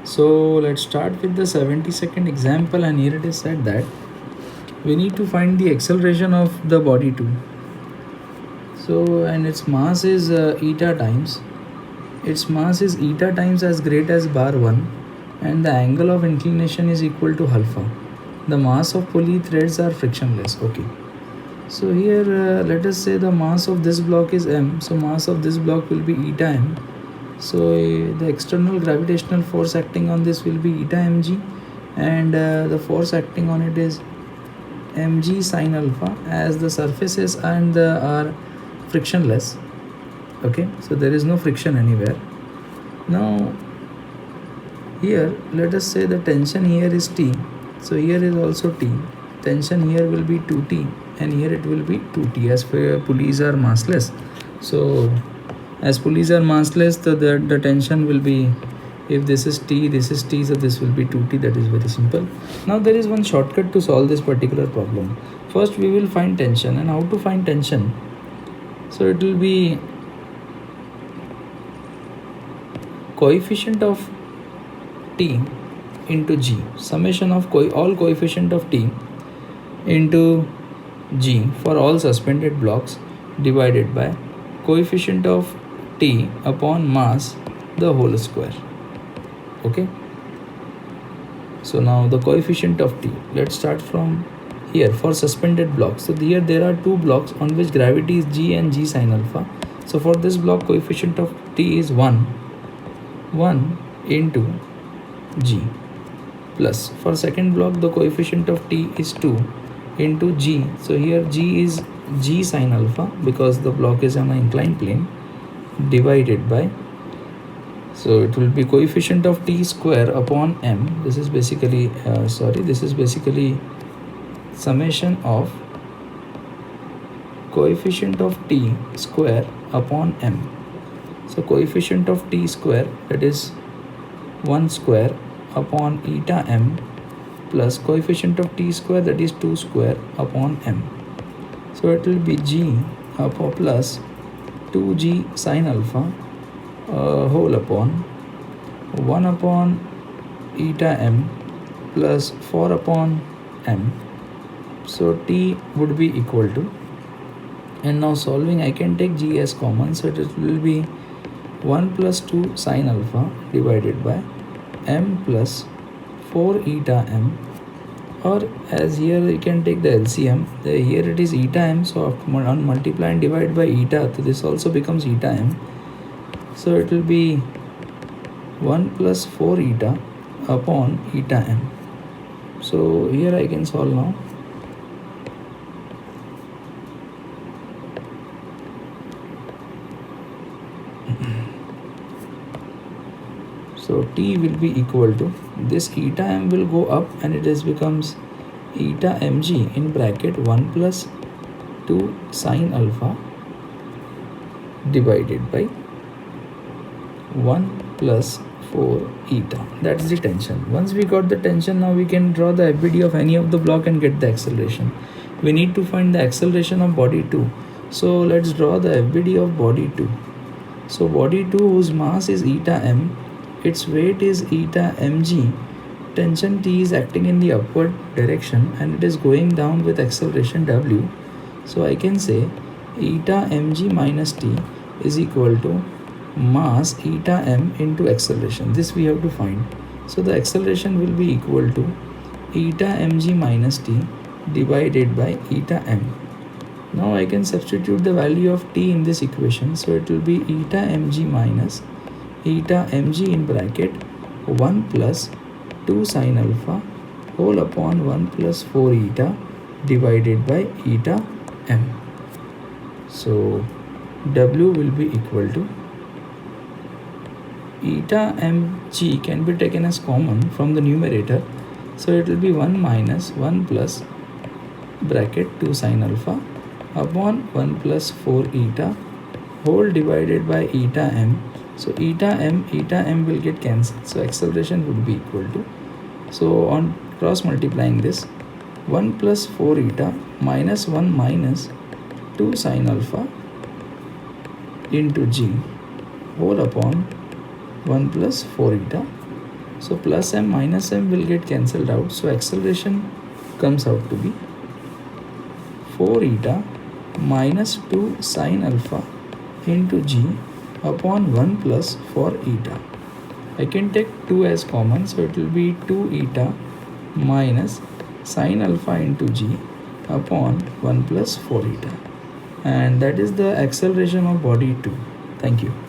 So let's start with the 70-second example, and here it is said that we need to find the acceleration of the body 2. So, and its mass is eta times. Its mass is eta times as great as bar 1, and the angle of inclination is equal to alpha. The mass of pulley threads are frictionless. Okay. So here let us say the mass of this block is m. So mass of this block will be eta m. So the external gravitational force acting on this will be eta mg, and the force acting on it is mg sine alpha, as the surfaces and are frictionless. Okay, so there is no friction anywhere. Now here let us say the tension here is T. So here is also T. Tension here will be 2T, and here it will be 2T, as pulleys are massless. So as pulleys are massless, the tension will be, if this is T, this is T, so this will be 2T. That is very simple. Now there is one shortcut to solve this particular problem. First we will find tension, and how to find tension? So it will be coefficient of T into G, summation of all coefficient of T into G for all suspended blocks, divided by coefficient of T upon mass, the whole square. Okay, so now the coefficient of T, let's start from here for suspended blocks. So here there are two blocks on which gravity is G and G sine alpha. So for this block, coefficient of T is 1 into G, plus for second block the coefficient of T is 2 into G. So here G is G sine alpha, because the block is on an inclined plane, divided by, so it will be coefficient of T square upon m. This is basically summation of coefficient of T square upon m. So coefficient of T square, that is 1 square upon eta m, plus coefficient of T square, that is 2 square upon m. So it will be G upon plus 2G sine alpha whole upon 1 upon eta m plus 4 upon m. So T would be equal to, and now solving I can take G as common, so it will be 1 plus 2 sine alpha divided by m plus 4 eta m, or as here you can take the LCM, here it is eta m, so on multiply and divide by eta, so this also becomes eta m. So it will be 1 plus 4 eta upon eta m. So here I can solve now. So T will be equal to, this eta m will go up, and it becomes eta mg in bracket 1 plus 2 sine alpha divided by 1 plus 4 eta. That is the tension. Once we got the tension, now we can draw the FBD of any of the block and get the acceleration. We need to find the acceleration of body 2. So let's draw the FBD of body 2. So body 2, whose mass is eta m, its weight is eta mg, tension T is acting in the upward direction, and it is going down with acceleration w. So I can say eta mg minus T is equal to mass eta m into acceleration. This we have to find. So the acceleration will be equal to eta mg minus T divided by eta m. Now I can substitute the value of T in this equation. So it will be eta mg minus eta mg in bracket 1 plus 2 sine alpha whole upon 1 plus 4 eta divided by eta m. So W will be equal to, eta mg can be taken as common from the numerator. So it will be 1 minus 1 plus bracket 2 sine alpha upon 1 plus 4 eta whole divided by eta m. So eta m will get cancelled. So acceleration would be equal to, so on cross multiplying this, 1 plus 4 eta minus 1 minus 2 sine alpha into G whole upon 1 plus 4 eta So plus m minus m will get cancelled out. So acceleration comes out to be 4 eta minus 2 sine alpha into g upon 1 plus 4 eta. I can take 2 as common, so it will be 2 eta minus sine alpha into g upon 1 plus 4 eta. And that is the acceleration of body 2. Thank you.